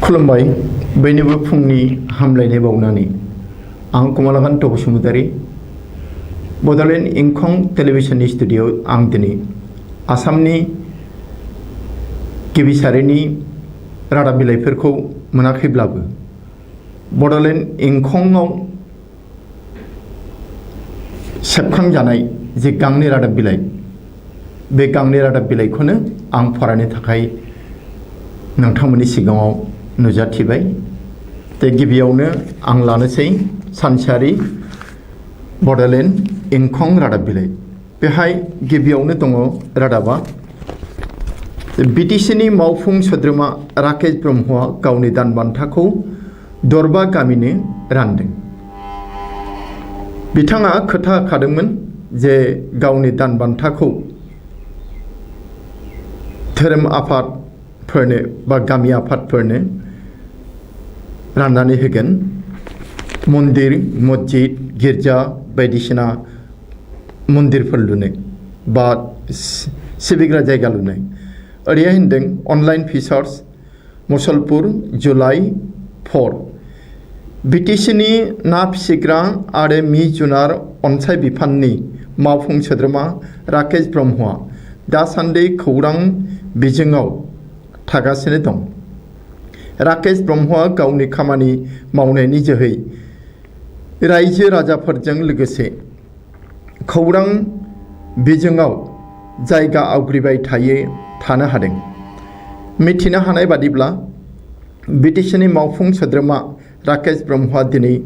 खुलुमबाय बयनिबो फुंनि हामलायनाय बावनानै आं कमलाकान्त बसुमतारी बड'लेण्ड इंखं टेलिभिजननि स्टुडिअ आं दिनै आसामनि गिबि सारिनि रादाब बिलाइफोरखौ मोनाखैब्लाबो बड'लेण्ड इंखंआव सेबखांजानाय जे गांनै रादाब बिलाइ बे गांनै रादाब बिलाइखौनो आं फरायनो थाखाय नोंथांमोननि सिगाङाव नुजाथिबाय। गिबियावनो आं लानोसै सानसेयारि बड'लेण्ड इंखं रादाब बिलाइ। बेहाय गिबियावनो दङ रादाबा बिटिसिनि मावफुं सोद्रोमा राकेश ब्रह्मआ गावनि दान बान्थाखौ दरबा गामिनो रानदों। बिथाङा खोथा होखादोंमोन जे गावनि दान बान्थाखौ धोरोम आफादफोरनो बा गामि आफादफोरनो राननानै होगोन। मन्दिर मस्जिद गिर्जा बायदिसिना मन्दिरफोर लुनाय बा सिबिग्रा जायगा लुनाय। ओरैहाय होनदों अनलाइन फिसार्स मुसलपुर जुलाइ 4 बिटिसिनि ना फिसिग्रा आरो मि जुनार अनसाय बिफाननि मावफुं सोद्रोमा राकेश ब्रह्मआ दासान्दि खौरां बिजोङाव थागासिनो दं। राकेश ब्रह्मआ गावनि खामानि मावनायनि जोहै रायजो राजाफोरजों लोगोसे खौरां बिजोङाव जायगा आवग्रिबाय थानो हादों। मिथिनो हानाय बादिब्ला बिटिसिनि मावफुं सोद्रोमा राकेश ब्रह्मआ दिनै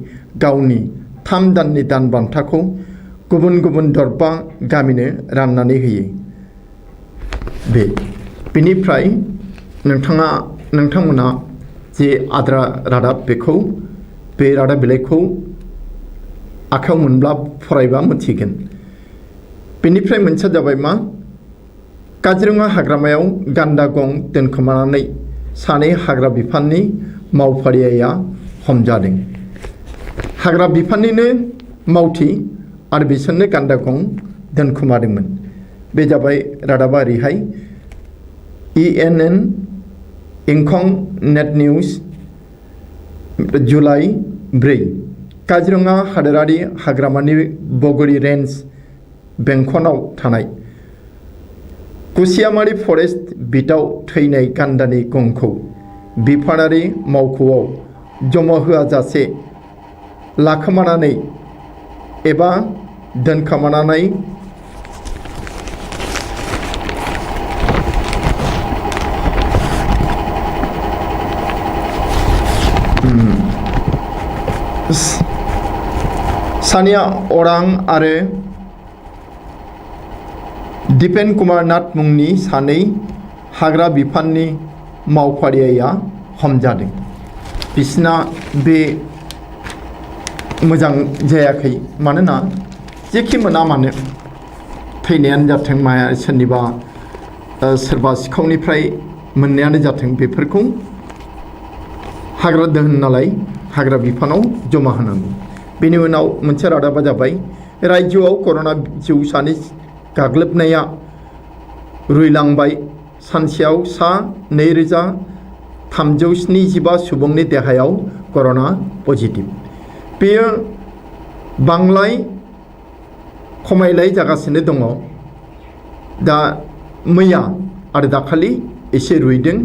गावनि 3 दाननि दान बान्थाखौ गुबुन गुबुन दरबा गामिनो राननानै होयो। बेनिफ्राय नोंथांमोना जे आद्रा रादाब बे रादाब बिलाइखौ आखायाव मोनब्ला फरायबा मिथिगोन। बेनिफ्राय मोनसेया जाबाय मा काजिरङा हाग्रामायाव गान्दा गं दोनखोमानानै 2 हाग्रा बिफाननि मावफारिया हमजादों। हाग्रा बिफाननिनो मावथि आरो बिसोरनो गान्दा गं दोनखोमादोंमोन। बे जाबाय रादाबा ओरैहाय ENN इंखं नेट निउज जुलाइ 4 काजिरङा हादोरारि हाग्रामानि बगरी रेन्ज बेंखनाव थानाय कुसियामारि फरेस्ट बिटआव थैनाय गान्दानि गंखौ बिफानारि मावख'आव जमा होआजासे लाखोमानानै एबा दोनखोमानानै सानिया अरां आरो दिपेन कुमार नाथ मुंनि 2 हाग्रा बिफाननि मावफारिया हमजादों। बिसिना बे मोजां जायाखै, मानोना जेखि मोना मानो थैनायानो जाथों माया सोरनिबा सोरबा सिखावनिफ्राय मोननायानो जाथों बेफोरखौ हाग्रा दोहोन नालाय हाग्रा बिफानाव जमा होनांगौ। बेनि उनाव मोनसे रादाबा जाबाय रायजोआव कर'ना जिउसानि गाग्लोबनाया रुइलांबाय। सानसेयाव 2375 सुबुंनि देहायाव कर'ना पजिटिभ। बेयो बांलाय खमायलाय जागासिनो दङ। दा मैया आरो दाखालि एसे रुइदों।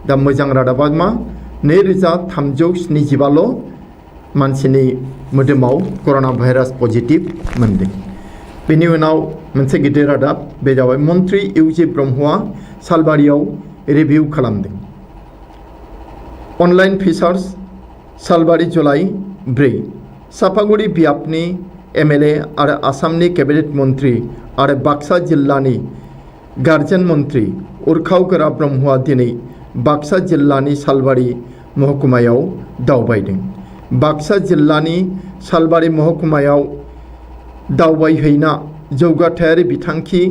दा मोजां रादाबा मा 2375ल' मानसिनि मोदोमाव कर'ना भाइरास पजिटिभ मोनदों। बेनि उनाव मोनसे गिदिर रादाब बे जाबाय मन्त्रि इउजि ब्रह्मआ सालबारियाव रिभिउ खालामदों। अनलाइन फिसार्स सालबारि जुलाइ 4 सापागुरि बियाबनि MLA आरो आसामनि केबिनेट मन्त्रि आरो बाक्सा जिल्लानि गार्जेन मन्त्रि उरखाव गोरा ब्रह्मआ दिनै बाक्सा जिल्लानि सालबारि महकुमायाव दावबायदों। बाक्सा जिल्लानि सालबारि महकुमायाव दावबायहैना जौगाथायारि बिथांखि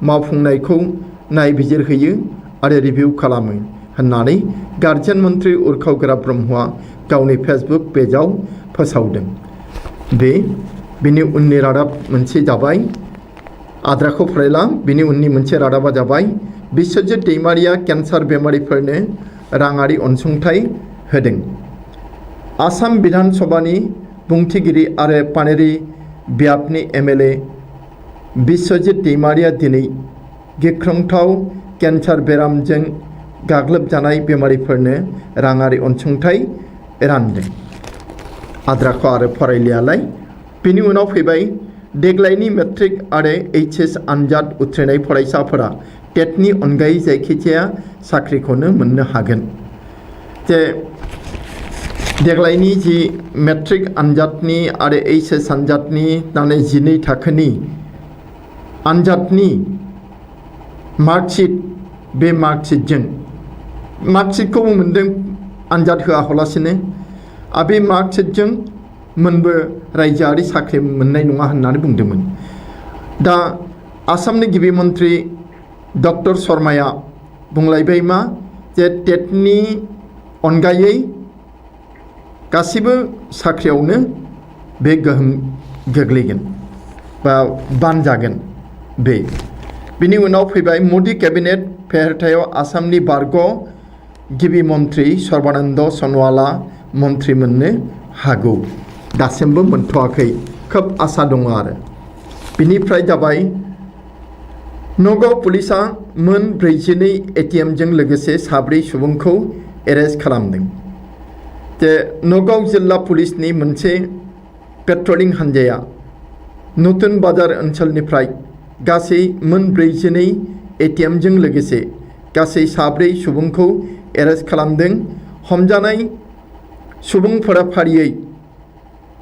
मावफुंनायखौ नायबिजिरहैयो आरो रिभिउ खालामो होननानै गार्जेन मन्त्रि उरखाव गोरा ब्रह्मआ गावनि फेसबुक पेजाव फोसावदों। बेनि उननि रादाब मोनसे जाबाय आद्राखौ फरायला। बेनि उननि मोनसे रादाबा जाबाय बिश्वजित दैमारिया केन्सार बेमारिफोरनो राङारि अनसुंथाइ होदों। आसाम विधान सभानि बुंथिगिरि आरो पानेरि ब्यापनि MLA बिश्वजित दैमारिया दिनै गिख्रंथाव केन्सार बेरामजों गाग्लोबजानाय बेमारिफोरनो राङारि अनसुंथाइ रानदों। आद्राखौ आरो फरायलियालाय बेनि उनाव फैबाय देग्लायनि मेट्रिक आरो HS आनजाद उथ्रिनाय फरायसाफोरा टेटनि अनगायै जायखिजाया साख्रिखौनो मोननो हागोन। जे देग्लायनि जि मेट्रिक आनजादनि आरो HS आनजादनि 12 थाखोनि आनजादनि मार्कशीट बे मार्कशीटखौबो मोनदों आनजाद होआलासिनो बे मार्कशीटजों मोनबो रायजोआरि साख्रि मोननाय नङा होननानै बुंदोंमोन। दा आसामनि गिबि मन्त्रि डक्टर शर्माया बुंलायबाय मा जे टेटनि अनगायै गासिबो साख्रियावनो बे गोहोम गोग्लैगोन बा बानजागोन। बिनि उनाव फैबाय मदि केबिनेट फेहेरथायाव आसामनि बारग' गिबि मन्त्रि सर्बानन्द सन'वाला मन्त्रि मोननो हागौ। दासिमबो मोनथ'वाखै, खोब आसा दङ आरो। बिनिफ्राय जाबाय नगाव पुलिसा मोन 42 ATMजों लोगोसे 7 सुबुंखौ एरेस्ट खालामदों। जे नगाव जिल्ला पुलिसनि मोनसे पेट्रलिं हान्जाया नतुन बाजार ओनसोलनिफ्राय गासै मोन 42 ATMजों लोगोसे गासै 7 सुबुंखौ एरेस्ट खालामदों। हमजानाय सुबुंफोरा फारियै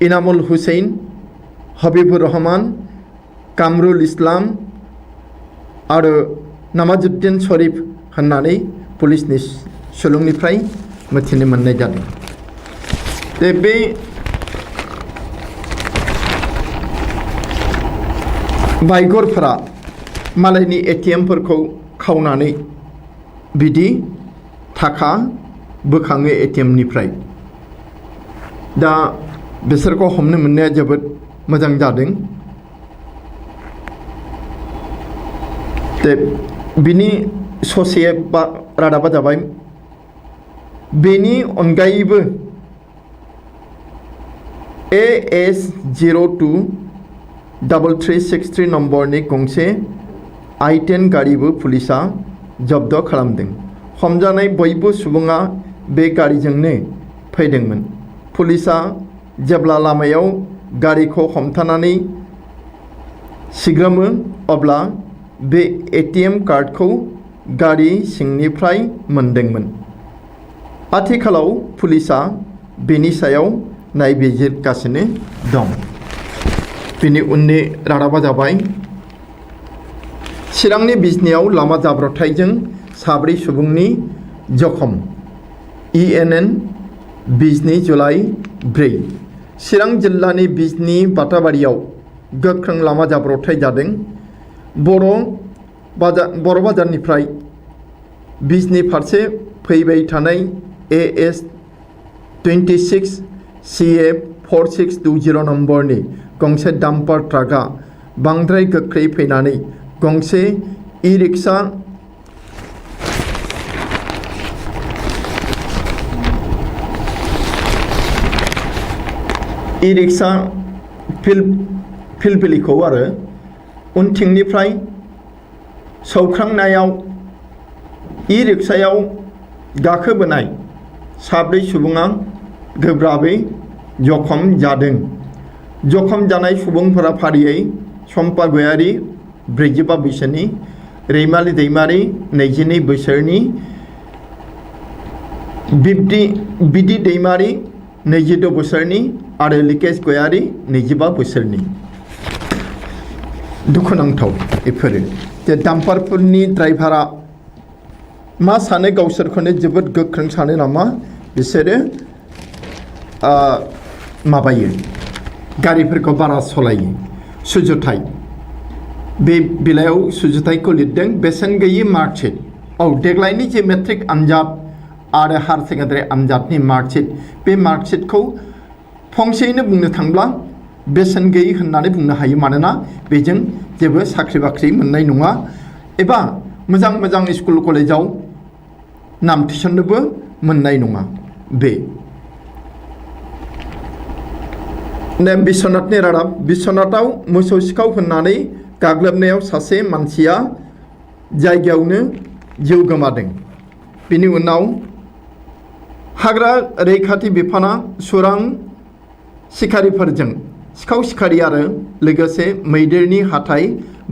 इनामुल हुसैन, हबीबुर रहमान, कामरुल इस्लाम आरो नामाजुद्दिन शरीफ होननानै पुलिसनि सुलुंनिफ्राय मिथिनो मोननाय जादों। बे बाइगरफोरा मालायनि ATMफोरखौ खावनानै बिदि थाखा बोखाङो ATMनिफ्राय। दा बिसोरखौ हमनो मोननाया जोबोद मोजां जादों। बिनि ससे रादाबा जाबाय बेनि अनगायैबो AS023363 नम्बरनि गंसे I-10 गारिबो पुलिसा जब्द खालामदों। हमजानाय बयबो सुबुङा बे गारिजोंनो फैदोंमोन। पुलिसा जेब्ला लामायाव गारिखौ हमथानानै सिग्रोमो अब्ला बे ATM कार्डखौ गारि सिंनिफ्राय मोनदोंमोन। आथिखालाव पुलिसा बेनि सायाव नायबिजिरगासिनो दं। बेनि उननि रादाबा जाबाय चिरांनि बिजनियाव लामा जाब्रबथायजों 7 सुबुंनि जखम। ENN बिजनि जुलाइ 4। चिरां जिल्लानि बिजनि बाटाबारियाव गोख्रों लामा जाब्रबथाय जादों। बर' बाजारनिफ्राय बिजनि फारसे फैबाय थानाय AS 26 CA 4620 नम्बरनि गंसे डाम्पार ट्राकआ बांद्राय गोख्रै फैनानै गंसे ई-रिक्शा फिलफिलिखौ आरो उनथिंनिफ्राय सौख्रांनायाव ई-रिक्शायाव गाखोबोनाय 7 सुबुङा गोब्राबै जखम जादों। जखम जानाय सुबुंफोरा फारियै सम्पा गयारी 45 बोसोरनि, रैमालि दैमारी 22 बोसोरनि, बिदि दैमारी 26 बोसोरनि आरो लिकेश गयारी 25 बोसोरनि। दुखुनांथाव बेफोरो जे डाम्पारफोरनि ड्राइभारा मा सानो, गावसोरखौनो जोबोद गोख्रों सानो नामा बिसोरो माबायो गारिफोरखौ बारा सालायो। सुजुथाय बे बिलायाव सुजुथायखौ लिरदों बेसेन गैयि मार्कशीट। देग्लायनि जे मेट्रिक आनजाद आरो हायार सेकेन्डारि आनजादनि मार्कशीट, बे मार्कशीटखौ फंसेयैनो बुंनो थांब्ला बेसेन गैयि होननानै बुंनो हायो। मानोना बेजों जेबो साख्रि बाख्रि मोननाय नङा एबा मोजां स्कुल कलेजाव नाम थिसननोबो मोननाय नङा। बे बिश्वनाथनि रादाब बिश्वनाथाव मोसौ सिखाव होननानै गाग्लोबनायाव सासे मानसिया जायगायावनो जिउ गोमादों। बेनि उनाव हाग्रा रैखाथि बिफाना सुरां सिखारिफोरजों सिखाव सिखारि आरो लोगोसे मैदेरनि हाथाय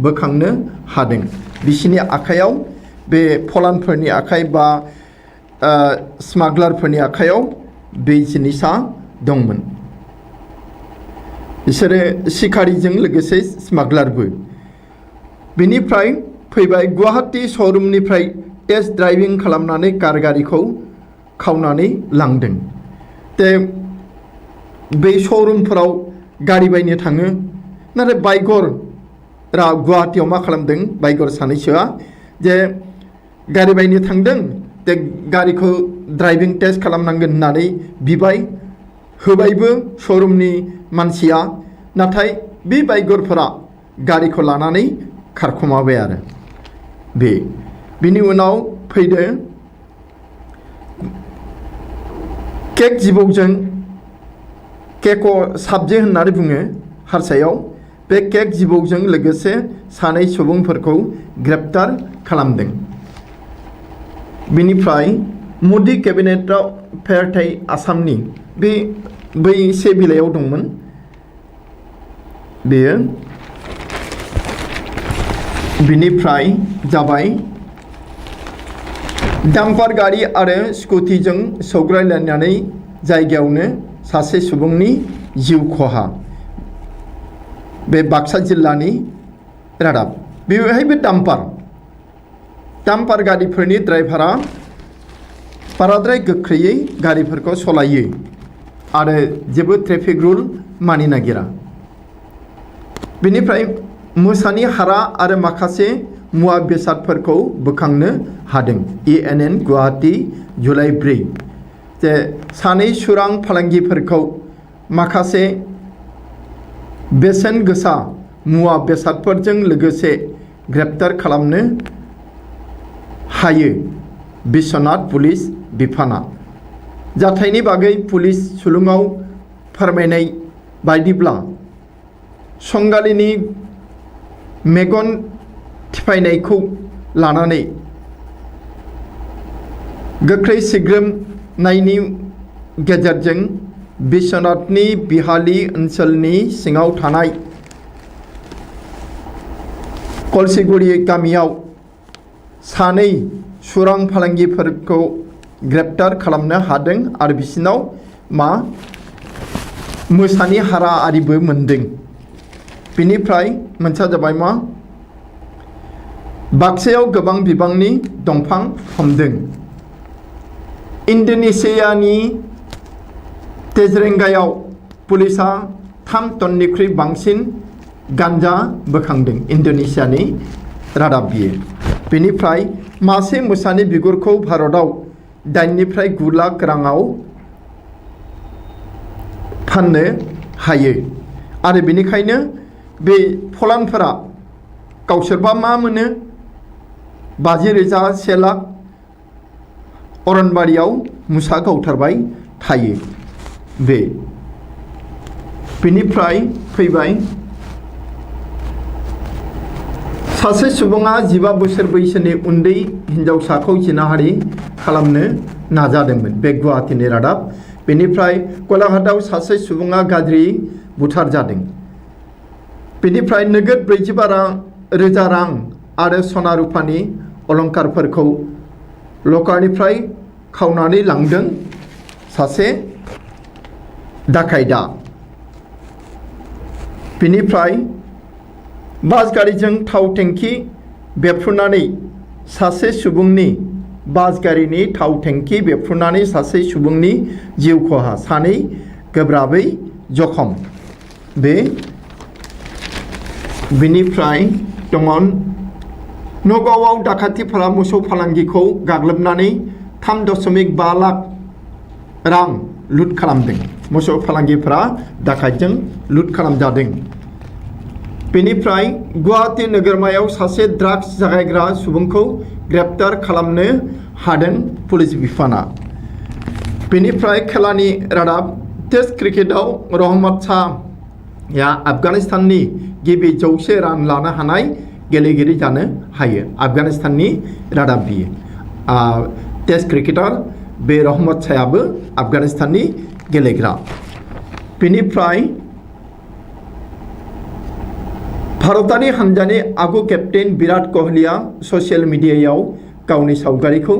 बोखांनो हादों। बिसिनि आखायाव बे फलानफोरनि आखाइ बा स्मागलारफोरनि आखायाव बे जिनिसा दंमोन। बिसोरो सिखारिजों लोगोसे स्मागलारबो। बेनिफ्राय फैबाय गुवाहाटी श'रुमनिफ्राय टेस्ट ड्राइभिं खालामनानै गारिखौ खावनानै लांदों। ते बे श'रुमफोराव गारि बायनो थाङो, नाथाय बाइगरा गुवाहाटीयाव मा खालामदों, बाइगर सानैसोआ जे गारि बायनो थांदों, ते गारिखौ ड्राइभिं टेस्ट खालामनांगोन होननानै बिबाय, होबायबो श'रुमनि मानसिया, नाथाय बे बाइगरफोरा गारिखौ लानानै खारखोमाबाय आरो बेनि उनाव फैदो केक जिबौजों केक' साबजे होननानै बुङो हारसायाव। बे केक जिबौजों लोगोसे सानै सुबुंफोरखौ ग्रेप्टार खालामदों। बेनिफ्राय मदि केबिनेटआव फेरथाय आसामनि बै से बिलाइयाव दंमोन। बेयो बिनिफ्राय जाबाय डाम्पार गारि आरो स्कुटिजों सौग्रावलायनानै जायगायावनो सासे सुबुंनि जिउ खहा। बे बाक्सा जिल्लानि रादाब। बेवहायबो डाम्पार गारिफोरनि ड्राइभारा बाराद्राय गोख्रैयै गारिफोरखौ सलायो आरो जेबो ट्रेफिक रुल मानि नागिरा। बेनिफ्राय मोसानि हारा आरो माखासे मुवा बेसादफोरखौ बोखांनो हादों। ENN गुवाहाटी जुलाइ 4 जे सानै सुरां फालांगिफोरखौ माखासे बेसेन गोसा मुवा बेसादफोरजों लोगोसे ग्रेप्टार खालामनो हायो बिश्वनाथ पुलिस बिफाना। जाथायनि बागै पुलिस सुलुङाव फोरमायनाय बायदिब्ला संगालिनि मेगन थिफायनायखौ लानानै गोख्रै सिग्रोमनायनि गेजेरजों बिश्वनाथनि बिहाली ओनसोलनि सिङाव थानाय कलसिगुरि गामियाव सानै सुरां फालांगिफोरखौ ग्रेप्टार खालामनो हादों आरो बिसिनाव मोसानि हारा आरिबो मोनदों। बेनिफ्राय मोनसेया जाबाय बाक्सायाव गोबां बिबांनि दंफां हमदों। इन्ड'नेसियानि तेजरेंगायाव पुलिसा 3 टननिख्रुइ बांसिन गान्जा बोखांदों। इन्ड'नेसियानि रादाब बियो। बेनिफ्राय मासे मोसानि बिगुरखौ भारतआव 8 निफ्राय 9 लाख राङाव फाननो हायो आरो बेनिखायनो बे फलानफोरा गावसोरबा मा मोनो 50,000 1 लाख अरनबारियाव मुसा गावथारबाय थायो। बेनिफ्राय फैबाय सासे सुबुङा 15 बोसोर बैसोनि उन्दै हिन्जावसाखौ जिनाहारि खालामनो नाजादोंमोन। बे गुवाहाटीनि रादाब। बेनिफ्राय गलाघाटआव सासे सुबुङा गाज्रि बुथार जादों। बेनिफ्राय नोगोद 45,000 रां आरो सना रुफानि अलंकारफोरखौ लकारनिफ्राय खावनानै लांदों सासे डाकाइटा। बेनिफ्राय बास गारिजों थाव टेंकि बेफ्रुनानै सासे सुबुंनि बास गारिनि थाव टेंकि बेफ्रुनानै सासे सुबुंनि जिउ खहा, सानै गोब्राबै जखम। बेनिफ्राय दङ नगावआव डाकातिफोरा मोसौ फालांगिखौ गाग्लोबनानै 3.5 लाख रां लुट खालामदों। मोसौ फालांगिफोरा डाकाइटजों लुट खालामजादों। बेनिफ्राय गुवाहाटी नोगोरमायाव सासे ड्राग्स जागायग्रा सुबुंखौ ग्रेप्टार खालामनो हादों पुलिस बिफाना। बेनिफ्राय खेलानि रादाब टेस्ट क्रिकेटआव रहमत शाहया आफगानिस्ताननि गिबि 100 रान लानो हानाय गेलेगिरि जानो हायो। आफगानिस्ताननि रादाब बियो टेस्ट क्रिकेटार बे रहमत शाहयाबो आफगानिस्ताननि गेलेग्रा। बेनिफ्राय भारतारि हान्जानि आगु केप्टेन विराट कोहलीया ससियेल मिडियायाव गावनि सावगारिखौ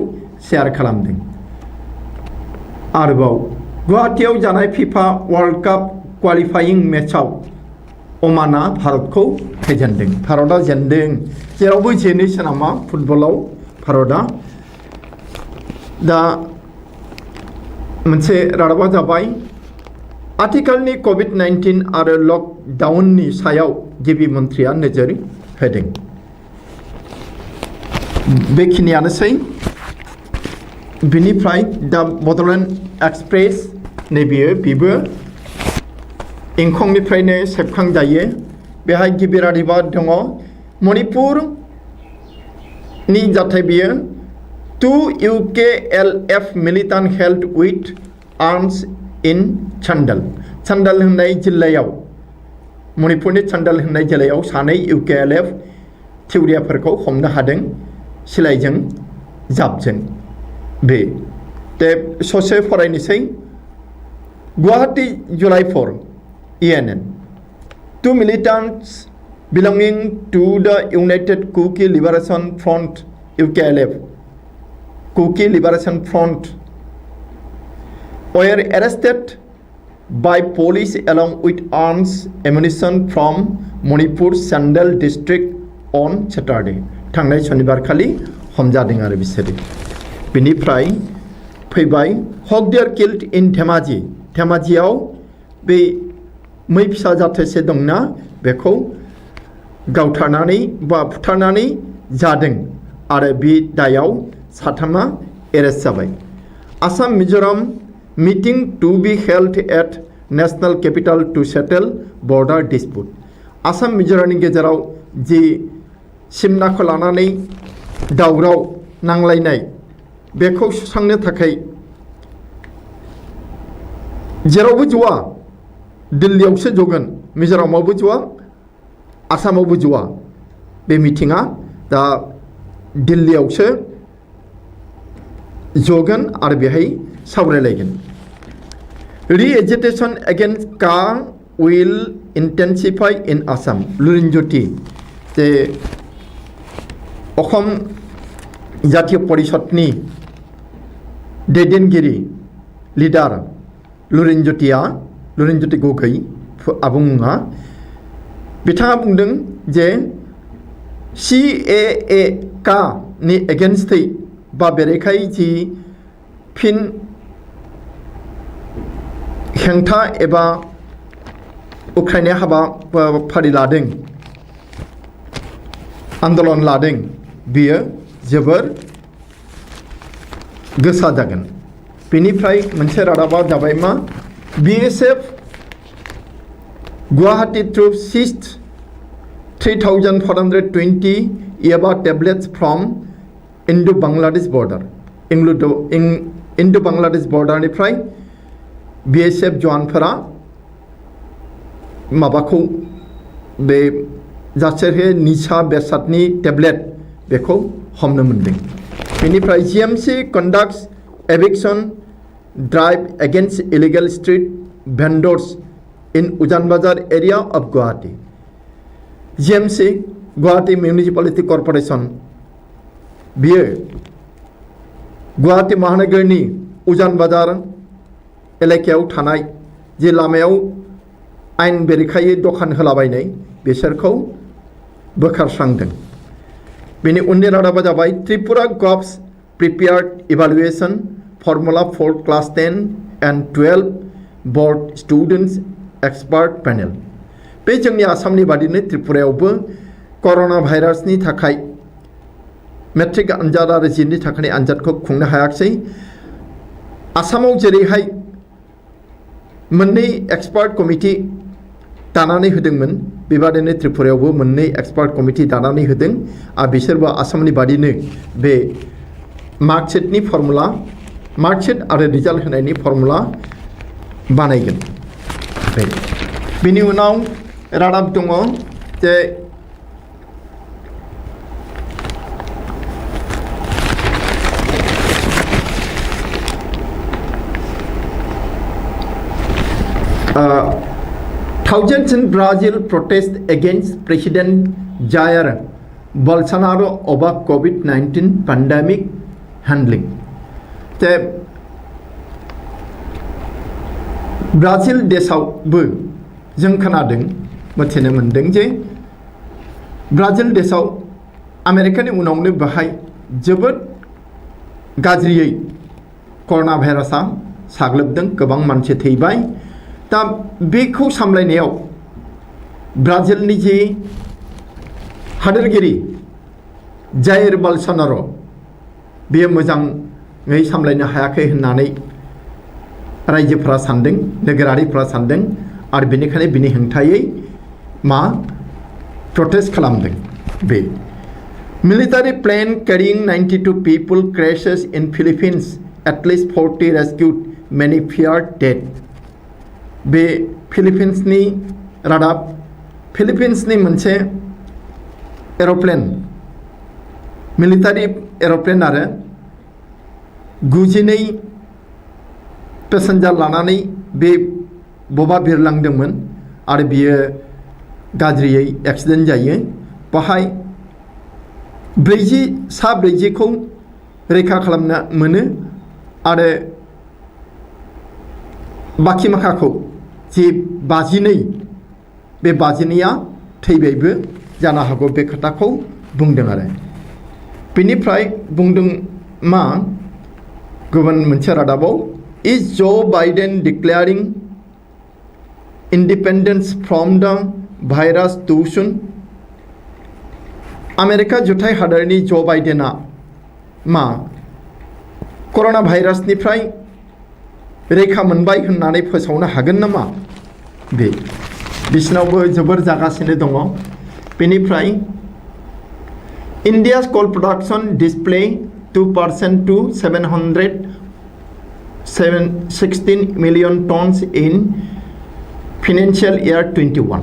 शेयार खालामदों। आरोबाव गुवाहाटीआव जानाय फिफा वर्ल्ड कप क्वालिफाइं मेचआव अमाना भारतखौ फेजेनदों। भारतआ जेनदों, जेरावबो जेनोसो नामा फुटबलाव भारतआ। दा मोनसे रादाबा जाबाय आथिखालनि कोविड-19 आरो लकडाउननि सायाव गिबि मन्थ्रिया नोजोर होदों। बेखिनियानोसै। बिनिफ्राय दा बड'लेण्ड एक्सप्रेस बेबो इंखंनिफ्रायनो सेबखांजायो। बेहाय गिबि रादाबा दङ मणिपुरनि जाथाय बियो 2 UKLF militant held with arms in चान्डाल। चान्डाल होननाय जिल्लायाव मणिपुरनि चान्डाल होननाय जिल्लायाव 2 UKLF थिउरियाफोरखौ हमनो हादों सिलाइजों जाबजों। बे ससे फरायनोसै। Guwahati July 4 ENN 2 militants belonging to the United Kuki Liberation Front UKLF Kuki Liberation Front were arrested by police along with arms ammunition from Manipur Sandal district on Saturday। थांनाय शनिबार खालि हमजादों आरो बिसोरो। बेनिफ्राय फैबाय हक देयार किल्ड इन धेमाजि। धेमाजियाव बे मै फिसा जाथोसे दंना बेखौ गावथारनानै बा बुथारनानै जादों आरो बे दायाव 3 एरेस्ट जाबाय। Assam Mizoram meeting to be held at national capital to settle border dispute। Assam मिजोरामनि गेजेराव जि सिमनाखौ लानानै दावराव नांलायनाय बेखौ सुस्रांनो थाखाय जेरावबो ज'आ दिल्लीयावसो जगोन, मिजोरामावबो ज'आ आसामावबो ज'आ। बे मिटिङा दा दिल्लीयावसो जगोन आरो बेहाय सावरायलायगोन। Re-agitation against car will intensify in Assam। Lurinjyoti जे अखम जातीय परिषदनि दैदेनगिरि लिडार लुरिनज्योति गगৈ आबुं मुङा, बिथाङा बुंदों जे CAA का नि एगेन्स्टै बा बेरेखायै जि फिन हेंथा एबा उख्रायनाय हाबाफारि लादों, आन्दलन लादों, बियो जोबोर गोसा जागोन। बेनिफ्राय मोनसे रादाबा जाबाय मा BSF Guwahati troops seized 3,420 EBA tablets from Indo-Bangladesh border। Indo-Bangladesh borderनिफ्राय BSF जवानफोरा माबाखौ बे जासेरे निसा बेसादनि टेब्लेट बेखौ हमनो मोनदों। बेनिफ्राय GMC conducts eviction drive against illegal street vendors in Ujan Bazar area of Guwahati। GMC Guwahati municipality corporation बियो गुवाहाटी महानगरनि उजान बाजार एलेकायाव थानाय जे लामायाव आइन बेरेखायै दखान होलाबायनाय बिसोरखौ बोखारस्रांदों। बेनि उननि रादाबा जाबाय Tripura govt's prepared evaluation formula for class 10 and 12 board students expert panel. बे जोंनि आसामनि बादिनो त्रिपुरायावबो कर'ना भाइरासनि थाखाय मेट्रिक आनजाद आरो जिनि थाखाय आनजादखौ खुंनो हायाखै। आसामाव जेरैहाय मोननै एक्सपार्ट कमिटि दानानै होदोंमोन, बेबादिनो त्रिपुरायावबो मोननै एक्सपार्ट कमिटि दानानै होदों आरो बिसोरबो आसामनि बादिनो बे मार्कशीटनि फर्मुला मार्कशीट आरो रिजाल्ट होनायनि फर्मुला बानायगोन। बेनि उनाव रादाब दङ जे thousands in Brazil protest against President Jair Bolsonaro over COVID-19 pandemic handling. ते ब्राजिल देशावबो जों खोनादों मिथिनो मोनदों जे ब्राजिल देशाव आमेरिकानि उनावनो बाहाय जोबोद गाज्रियै कर'ना भाइरासआ साग्लोबदों, गोबां मानसि थैबाय। दा बेखौ सामलायनायाव ब्राजिलनि जे हादोरगिरि जायर बोल्सोनार' बेयो मोजाङै सामलायनो हायाखै होननानै रायजोफोरा सानदों, नोगोरारिफोरा सानदों आरो बेनिखायनो बिनि हेंथायै प्रटेस्ट खालामदों। बे military plane carrying 92 people crashes in Philippines, at least 40 rescued, many feared death. बे फिलिपिन्सनि रादाब, फिलिपिन्सनि मोनसे एर'प्लेन, मिलिटारि एर'प्लेन आरो 92 पेसेन्जार लानानै बे बबा बिरलांदोंमोन आरो बियो गाज्रियै एक्सिडेन्ट जायो। बाहाय 40 रैखा खालामनो मोनो आरो बाखि माखाखौ जे 52 बे 52आ थैबायबो जानो हागौ, बे खोथाखौ बुंदों आरो बेनिफ्राय बुंदों मा गुबुन मोनसे रादाबाव, is Joe Biden declaring independence from the virus too soon? America जुथाइ हादोरनि जो बाइडेना कर'ना भाइरासनिफ्राय रैखा मोनबाय होननानै फोसावनो हागोन नामा? बे बिसिनावबो जोबोर जागासिनो दङ। बेनिफ्राय India's coal production display 2% to 716 million tons in financial year 21.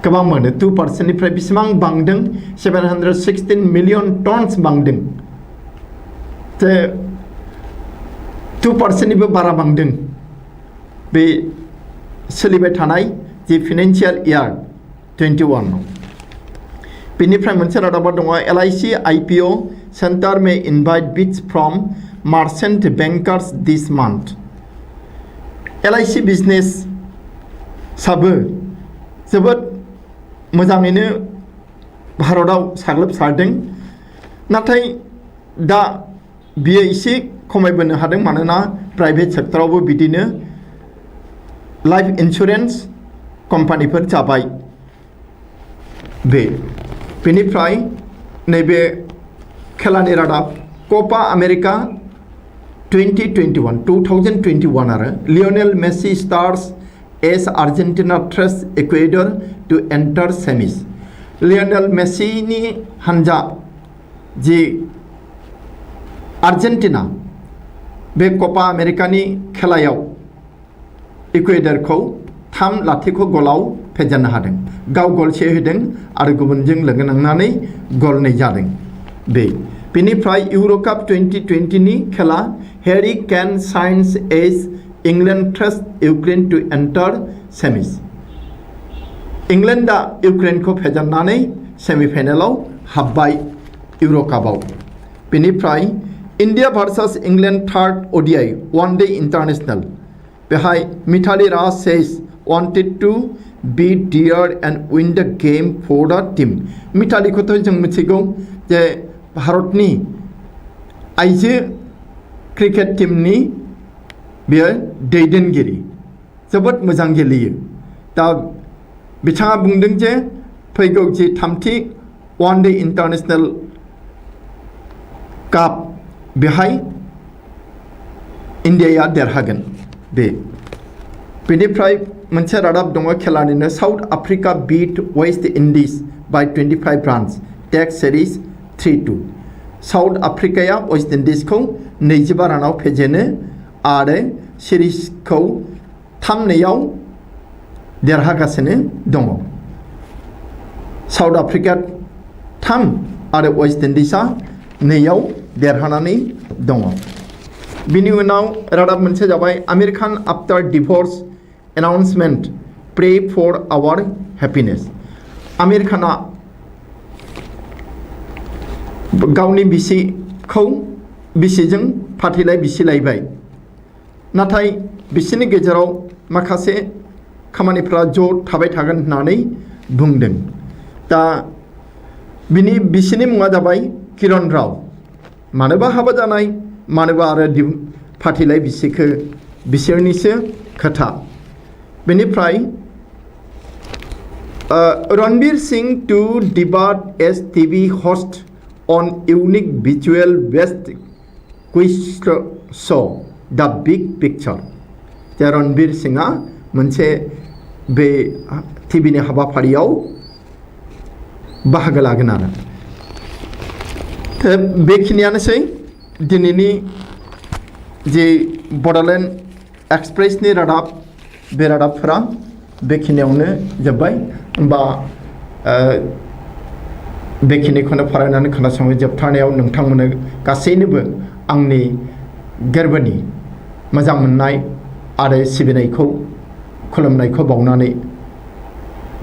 गोबां मोनो 2% निफ्राय बेसेबां बांदों? 716 मिलियन टन्स बांदों। जे 2% निबो बारा बांदों बे सोलिबाय थानाय जे फाइनेन्सियेल इयार 21। बेनिफ्राय मोनसे रादाबा दङ, LIC IPO centre may invite bids from merchant bankers this month. LIC business साबो जोबोद मोजाङैनो भारताव साग्लोबसारदों, नाथाय दा बियो एसे खमायबोनो हादों, मानोना प्राइभेट सेक्टरावबो बिदिनो लाइफ इन्सुरेन्स कम्पानिफोर जाबाय। बेनिफ्राय नैबे खेलानि रादाब, कपा आमेरिका 2021 आरो Lionel Messi stars as Argentina thrash Ecuador to enter semis. Lionel मेसिनि हानजा जि आर्जेन्टिना बे कपा आमेरिकानि खेलायाव इक्वेडरखौ 3-0 गलाव फेजेननो हादों। गाव गल होदों आरो गुबुनजों लोगो नांनानै गल 2 जादों। बेनिफ्राय इउर'काप 2020 नि खेला, Harry Kane shines as England thrash Ukraine to enter semis. इंग्लैंडा इउक्रेन को फेजेननानै सेमिफाइनालाव हाबबाय इउर'कापआव। बेनिफ्राय India versus England third ODI one day international, बेहाय Mithali Raj says wanted to be dear and win the game for the team। मिथालीखौथ' जों मिथिगौ जे भारतनि आइजो क्रिकेट टीमनि बेयो दैदेनगिरि, जोबोद मोजां गेलेयो। दा बिथाङा बुंदों जे फैगौ जि 3थि वन डे इंटरनेशनल काप बेहाय इन्डियाया देरहागोन। बेनिफ्राय मोनसे रादाब दङ खेलानिनो, South Africa beat West Indies by 25 runs, take series 3-2। South आफ्रिकाया वेस्ट इंडिजखौ 22 रानाव फेजेनो आरो सिरिजखौ 3-2 देरहागासिनो दङ। साउथ आफ्रिकाया 3 आरो वेस्ट इंडिजआ 2 देरहानानै दङ। बिनि उनाव रादाब मोनसे जाबाय Aamir Khan after divorce announcement pray for our happiness. Aamir खाना गावनि बिसिजों फाथैलाइ बिसिलायबाय, नाथाय बिसिनि गेजेराव माखासे खामानिफ्रा ज' थाबाय थागोन होननानै बुंदों। दा बिसिनि मुङा जाबाय किरण राव। मानोबा हाबा जानाय, मानोबा आरो फाथैलाइ बिसिखो बिसोरनिसो खोथा। बेनिफ्राय Ranbir Singh to debut as TV host on unique visual based quiz show The Big Picture। दा रणबीर सिंहआ मोनसे बे टिभिनि हाबाफारियाव बाहागो लागोन आरो। बेखिनियानोसै दिनैनि जे बड'लेण्ड एक्सप्रेसनि रादाब, बे रादाबफोरा बेखिनियावनो जोब्बाय। होमबा बेखिनिखौनो फरायनानै खोनासङै जोबथारनायाव नोंथांमोननो गासैनोबो आंनि गोरबोनि मोजां मोननाय आरो सिबिनायखौ खुलुमनायखौ बावनानै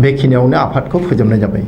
बेखिनियावनो आफादखौ फोजोबनाय जाबाय।